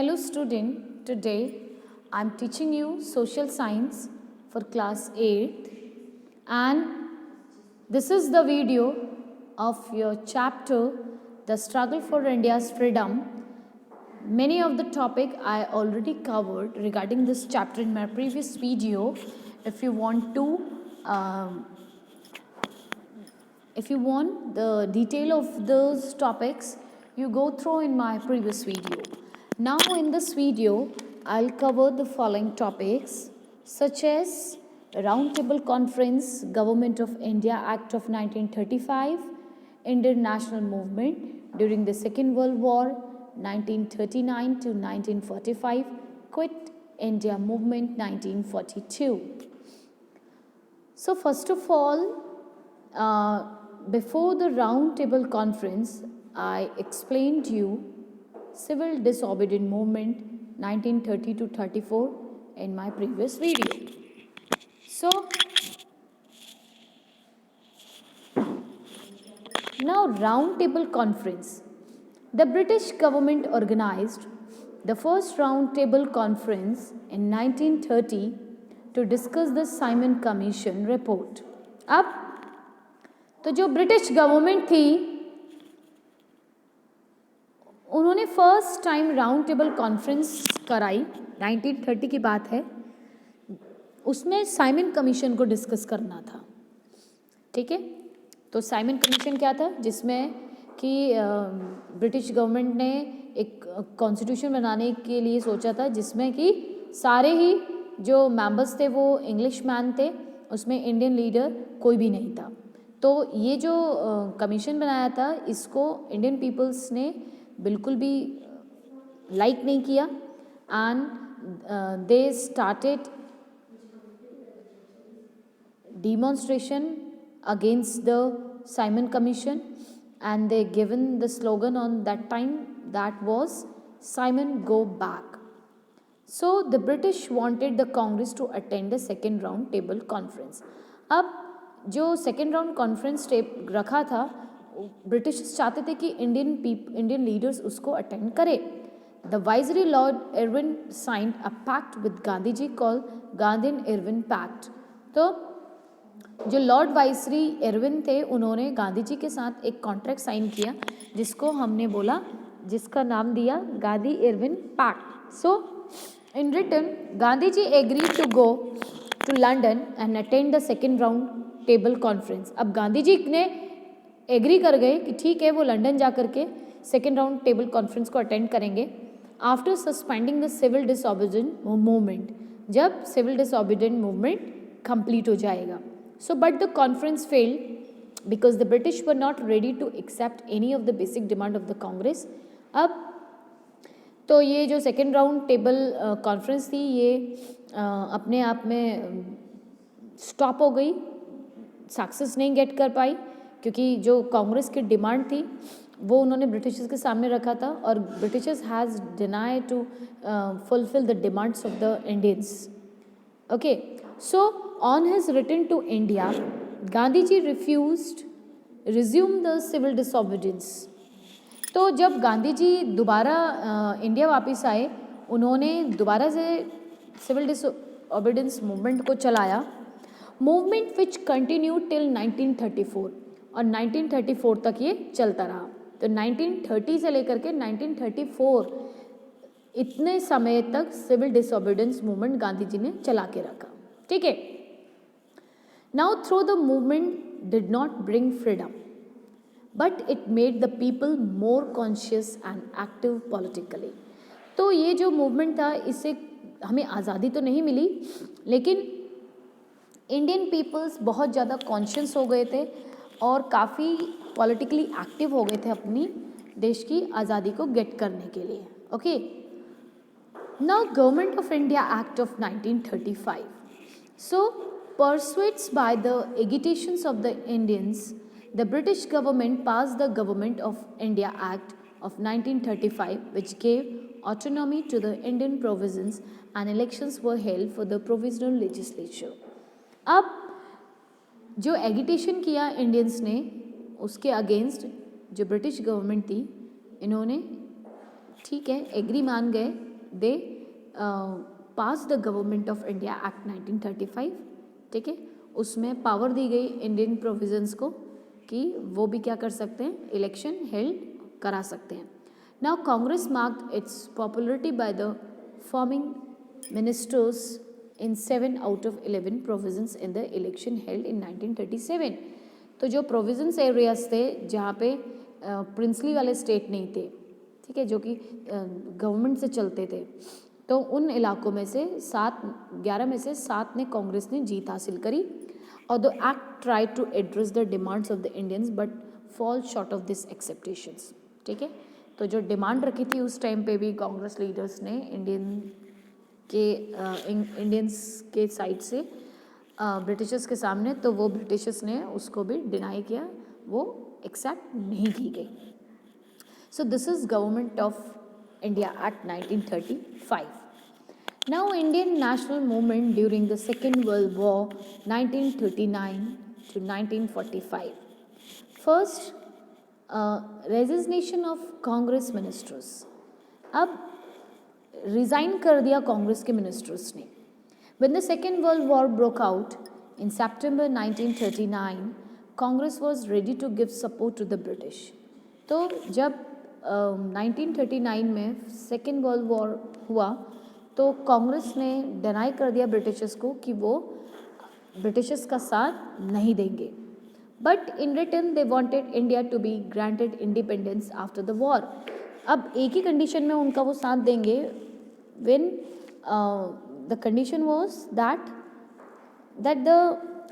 Hello student, today I am teaching you social science for class 8th and this is the video of your chapter The Struggle for India's Freedom. Many of the topic I already covered regarding this chapter in my previous video. If you want the detail of those topics, you go through in my previous video. Now in this video, I'll cover the following topics such as Round Table Conference, Government of India Act of 1935, Indian National Movement during the Second World War, 1939 to 1945, Quit India Movement, 1942. So first of all, before the Round Table Conference, I explained you Civil Disobedient Movement 1930 to 34 in my previous video. So now Round Table Conference. The British government organized the first Round Table Conference in 1930 to discuss the Simon Commission report. अब तो जो British government थी उन्होंने first time round table conference कराई, 1930 की बात है. उसमें साइमन कमीशन को डिस्कस करना था. ठीक है, तो साइमन कमीशन क्या था, जिसमें कि ब्रिटिश गवर्नमेंट ने एक कॉन्स्टिट्यूशन बनाने के लिए सोचा था जिसमें कि सारे ही जो मेंबर्स थे वो इंग्लिश मैन थे, उसमें इंडियन लीडर कोई भी नहीं था. तो ये जो कमीशन बनाया था इसको इंडियन पीपल्स ने बिल्कुल भी लाइक नहीं किया and they started demonstration against the Simon Commission and they given the slogan on that time that was Simon go back. So the British wanted the Congress to attend the second round table conference. अब जो second round conference tape रखा था British चाहते थे कि Indian leaders उसको attend करें. The viceroy lord Irwin signed a pact with Gandhi ji called Gandhi Irwin pact. तो जो लॉर्ड वाइसरी इरविन थे उन्होंने गांधी जी के साथ एक कॉन्ट्रैक्ट साइन किया जिसको हमने बोला, जिसका नाम दिया Gandhi Irwin pact. So in return Gandhi ji agree to go to London and attend the second round table conference. अब गांधी जी ने एग्री कर गए कि ठीक है वो लंदन जा कर के सेकेंड राउंड टेबल कॉन्फ्रेंस को अटेंड करेंगे after suspending the civil disobedient movement, जब सिविल डिसओबीडिएंट मूवमेंट कंप्लीट हो जाएगा. So but the conference failed because the British were not ready to accept any of the basic demand of the Congress. अब तो ये जो second round table conference थी ये अपने आप में स्टॉप हो गई, सक्सेस नहीं गेट कर पाई क्योंकि जो कांग्रेस की डिमांड थी वो उन्होंने ब्रिटिशर्स के सामने रखा था और Britishers has denied to fulfil the demands of the Indians. Okay, so on his return to India Gandhi ji refused resume the civil disobedience. तो जब गांधी जी दोबारा इंडिया वापस आए उन्होंने दोबारा से सिविल डिसओबीडियंस मूवमेंट को चलाया, मूवमेंट विच कंटिन्यू टिल 1934 और 1934 तक ये चलता रहा. तो 1930 से लेकर के 1934 इतने समय तक civil disobedience movement Gandhi ji ने चला के रखा. ठीक है, now through the movement did not bring freedom but it made the people more conscious and active politically. तो ये जो मूवमेंट था इससे हमें आज़ादी तो नहीं मिली लेकिन इंडियन पीपल्स बहुत ज़्यादा कॉन्शियस हो गए थे और काफ़ी पॉलिटिकली एक्टिव हो गए थे अपनी देश की आज़ादी को गेट करने के लिए. Okay, now government of India act of 1935. So persuaded by the agitations of the Indians, the British government passed the Government of India Act of 1935 which gave autonomy to the Indian provinces and elections were held for the provisional legislature. अब जो agitation किया Indians ने उसके against जो British government थी इन्होंने ठीक है एग्री मान गए they pass the government of India act 1935, ठीक है, उसमें पावर दी गई इंडियन प्रोविजंस को कि वो भी क्या कर सकते हैं, इलेक्शन हेल्ड करा सकते हैं. Now Congress marked it's popularity by the forming ministers in 7 out of 11 provisions in the election held in 1937. तो जो प्रोविजंस एरियाज थे जहाँ पे प्रिंसली वाले स्टेट नहीं थे, ठीक है, जो कि गवर्नमेंट से चलते थे, तो उन इलाकों में से 11 में से 7 ने कांग्रेस ने जीत हासिल करी. और the act try to address the demands of the Indians but fall short of this expectations. ठीक है, तो जो डिमांड रखी थी उस टाइम पे भी कांग्रेस लीडर्स ने इंडियंस के साइड से ब्रिटिशर्स के सामने, तो वो ब्रिटिशर्स ने उसको भी डिनाई किया, वो एक्सेप्ट नहीं की गई. So this is government of India act 1935. Now Indian national movement during the Second World War 1939 to 1945. First, resignation of Congress ministers. अब रिज़ाइन कर दिया कांग्रेस के मिनिस्टर्स ने. When the Second World War broke out in September 1939, Congress was ready to give support to the British. तो जब 1939 में second world war हुआ तो कांग्रेस ने डिनाई कर दिया ब्रिटिशर्स को कि वो ब्रिटिशर्स का साथ नहीं देंगे. But in return they wanted India to be granted independence after the war. अब एक ही कंडीशन में उनका वो साथ देंगे, when the condition was that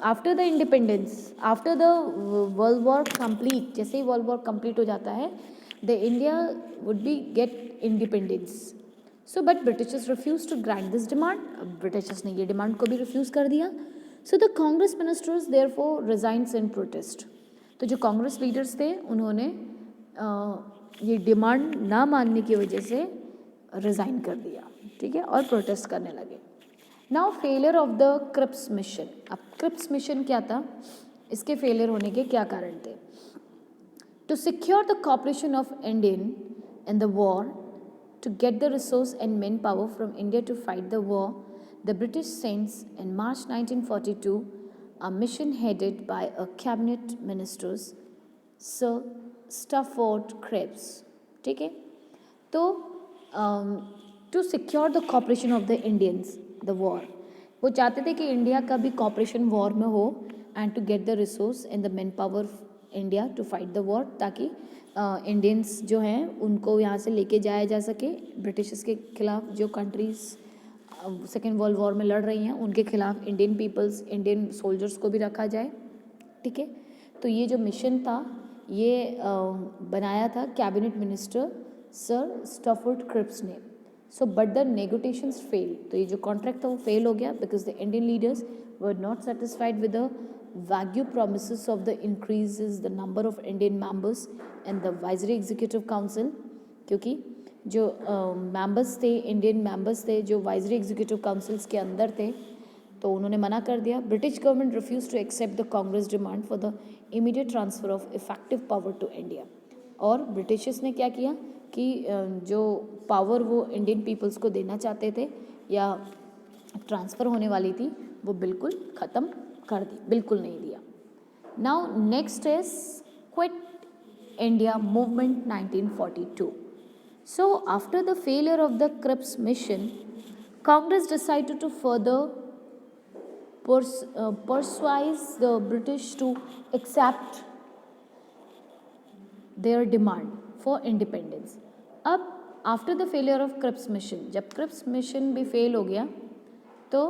after the independence, after the world war complete, जैसे ही वर्ल्ड वॉर कंप्लीट हो जाता है, the India would be get independence. So but Britishers refuse to grant this demand. Britishers ने ये demand को भी refuse कर दिया. सो the Congress ministers therefore resigns in protest. तो जो कांग्रेस लीडर्स थे उन्होंने ये डिमांड ना मानने की वजह से रिज़ाइन कर दिया, ठीक है, और प्रोटेस्ट करने लगे. Now failure of the Cripps mission. अब क्रिप्स मिशन क्या था, इसके फेलियर होने के क्या कारण थे. To secure the cooperation of Indian in the war, to get the resource and manpower from India to fight the war, the British sends in March 1942 a mission headed by a cabinet ministers, Sir Stafford Cripps. ठीक है, तो to secure the cooperation of the Indians, the war, वो चाहते थे कि India का भी corporation war में हो and to get the resource and the manpower India to fight the war, ताकि इंडियंस जो हैं उनको यहाँ से लेके जाया जा सके. ब्रिटिशर्स के खिलाफ जो कंट्रीज़ सेकेंड वर्ल्ड वॉर में लड़ रही हैं उनके खिलाफ इंडियन पीपल्स, इंडियन सोल्जर्स को भी रखा जाए. ठीक है, तो ये जो मिशन था ये बनाया था cabinet minister sir Stafford Cripps ने. So but the negotiations fail. तो ये जो कॉन्ट्रैक्ट था वो फेल हो गया because the Indian leaders were not satisfied with the vague promises of the increases the number of Indian members and the Viceroy Executive Council. क्योंकि जो members थे, इंडियन मेंबर्स थे जो वाइजरी एग्जीक्यूटिव काउंसिल्स के अंदर थे, तो उन्होंने मना कर दिया. British government refuse to accept the Congress demand for the immediate transfer of effective power to India. और ब्रिटिशर्स ने क्या किया कि जो पावर वो इंडियन पीपल्स को देना चाहते थे या ट्रांसफ़र होने वाली थी वो बिल्कुल ख़त्म कर दी, बिल्कुल नहीं दिया. Now next is quit India movement 1942. So after the failure of the Cripps mission, Congress decided to further persuade the British to accept their demand for independence. अब after the failure of Cripps mission, जब Cripps mission भी fail हो गया तो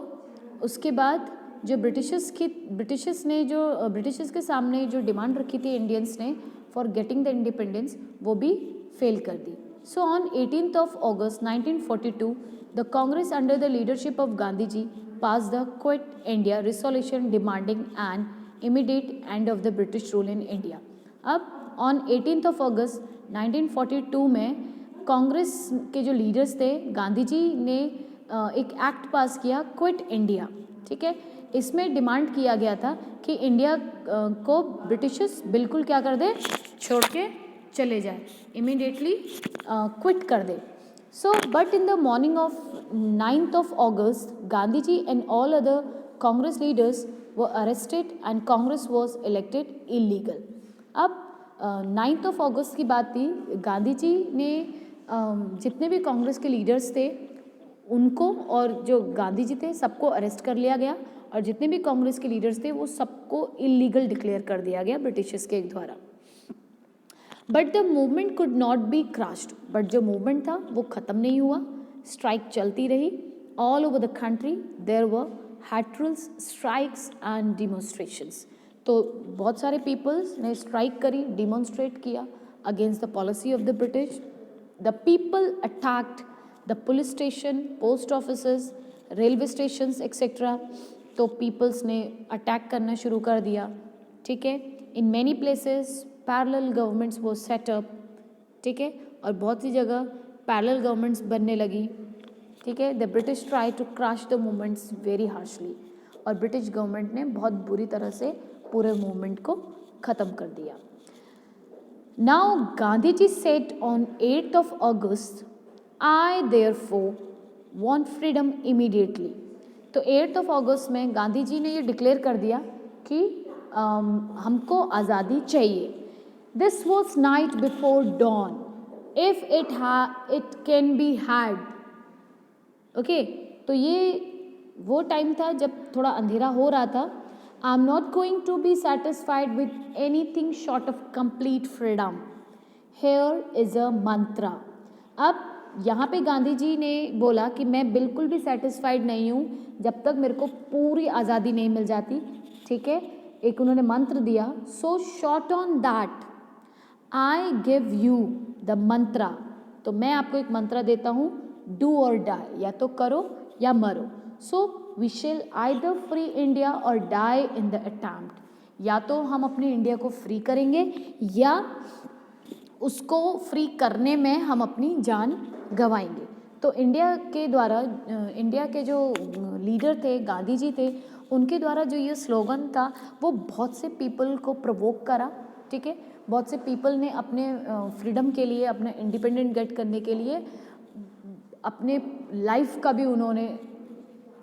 उसके बाद जो Britishers ने जो ब्रिटिशर्स के सामने जो डिमांड रखी थी इंडियंस ने फॉर गेटिंग द इंडिपेंडेंस वो भी फेल कर दी. So on 18th of August 1942 the Congress under the leadership of Gandhi ji pass the quit India resolution demanding an immediate end of the British rule in India. अब on 18th of August 1942 में कांग्रेस के जो leaders थे, गांधी जी ने एक act पास किया quit India. ठीक है, इसमें डिमांड किया गया था कि इंडिया को ब्रिटिशर्स बिल्कुल क्या कर दे, छोड़ के चले जाए, इमीडिएटली क्विट कर दे. So, but in the morning of 9th of August, Gandhiji and all other Congress leaders were arrested and Congress was elected illegal. अब 9th ऑफ अगस्त की बात थी, गांधी जी ने जितने भी कांग्रेस के लीडर्स थे उनको और जो गांधी जी थे सबको अरेस्ट कर लिया गया और जितने भी कांग्रेस के लीडर्स थे वो सबको इलीगल डिक्लेयर कर दिया गया ब्रिटिशर्स के द्वारा. But the movement could not be crushed. But जो मूवमेंट था वो ख़त्म नहीं हुआ, स्ट्राइक चलती रही. All over the country there were hartals, strikes and demonstrations. तो बहुत सारे पीपल्स ने स्ट्राइक करी, डिमॉन्स्ट्रेट किया against the policy of the British. The people attacked the police station, post offices, railway stations etcetera. तो पीपल्स ने अटैक करना शुरू कर दिया. ठीक है. In many places parallel governments वो सेटअप. ठीक है. और बहुत सी जगह पैरेलल गवर्नमेंट्स बनने लगी. ठीक है. The British try to crush the movements very harshly. और ब्रिटिश गवर्नमेंट ने बहुत बुरी तरह से पूरे मूवमेंट को ख़त्म कर दिया. Now Gandhi ji said on 8th of August, I therefore want freedom immediately. तो 8th of August में गांधी जी ने ये डिक्लेयर कर दिया कि हमको आज़ादी चाहिए. This was night before dawn, if it can be had. Okay, तो ये वो टाइम था जब थोड़ा अंधेरा हो रहा था. I am not going to be satisfied with anything short of complete freedom. Here is a mantra. अब यहाँ पे गांधी जी ने बोला कि मैं बिल्कुल भी सेटिस्फाइड नहीं हूँ जब तक मेरे को पूरी आज़ादी नहीं मिल जाती. ठीक है. एक उन्होंने मंत्र दिया. So short on that I give you the mantra. तो मैं आपको एक मंत्रा देता हूँ, डू और डाई, या तो करो या मरो. So we shall either free India और डाई इन द अटेम्प्ट. या तो हम अपने इंडिया को फ्री करेंगे या उसको फ्री करने में हम अपनी जान गंवाएंगे. तो इंडिया के द्वारा इंडिया के जो लीडर थे, गांधी जी थे, उनके द्वारा जो ये स्लोगन था वो बहुत से पीपल को प्रोवोक करा. ठीक है. बहुत से पीपल ने अपने फ्रीडम के लिए, अपने इंडिपेंडेंट गेट करने के लिए अपने लाइफ का भी उन्होंने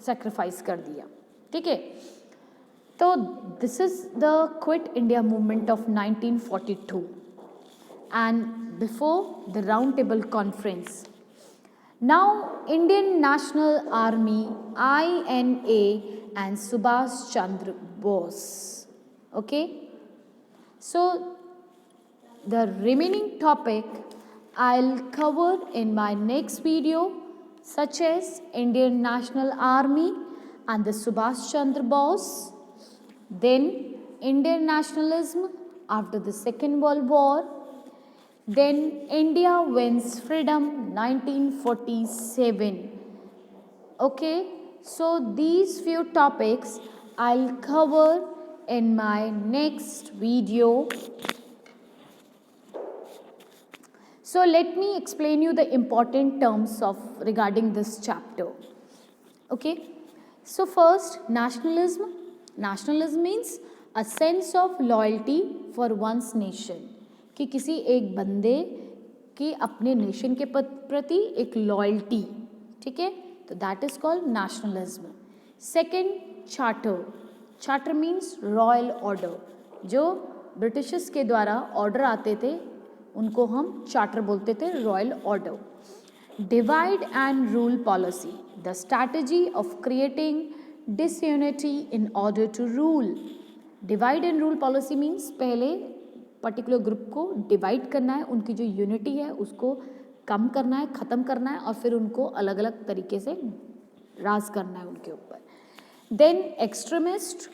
सेक्रीफाइस कर दिया. ठीक है. तो this is the quit India movement of 1942 and before the round table conference. Now Indian National Army INA and Subhash Chandra Bose. Okay. So the remaining topic I'll cover in my next video, such as Indian National Army and the Subhash Chandra Bose, then Indian nationalism after the Second World War, then India wins freedom 1947. Okay, so these few topics I'll cover in my next video. So let me explain you the important terms of regarding this chapter. Okay, so first, nationalism. Nationalism means a sense of loyalty for one's nation. कि किसी एक बंदे की अपने nation के प्रति एक loyalty. ठीक है. तो that is called nationalism. Second, charter. Charter means royal order. जो ब्रिटिशर्स के द्वारा ऑर्डर आते थे उनको हम चार्टर बोलते थे, royal order. Divide and rule policy, the strategy of creating disunity in order to rule. Divide and rule policy means पहले पर्टिकुलर ग्रुप को डिवाइड करना है, उनकी जो यूनिटी है उसको कम करना है, ख़त्म करना है और फिर उनको अलग अलग तरीके से राज करना है उनके ऊपर. देन एक्सट्रीमिस्ट,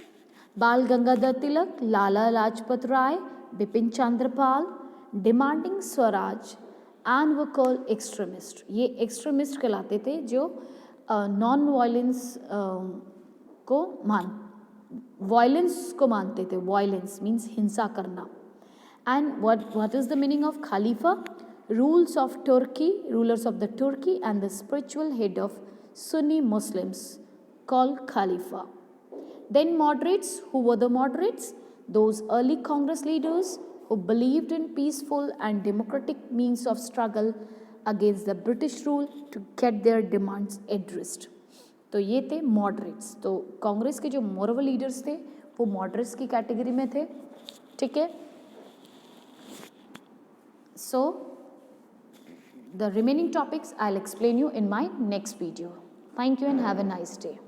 बाल गंगाधर तिलक, लाला लाजपत राय, बिपिन चंद्र पाल, डिमांडिंग स्वराज एंड वो कॉल एक्सट्रीमिस्ट. ये एक्सट्रीमिस्ट कहलाते थे जो नॉन वायलेंस वायलेंस को मानते थे. वायलेंस मीन्स हिंसा करना. And what is the meaning of Khalifa? Rulers of the Turkey and the spiritual head of Sunni Muslims called Khalifa. Then moderates. Who were the moderates? Those early Congress leaders who believed in peaceful and democratic means of struggle against the British rule to get their demands addressed. तो ये थे moderates. तो कांग्रेस के जो moral leaders थे वो moderates की category में थे, ठीक है। So the remaining topics I will explain you in my next video. Thank you and have a nice day.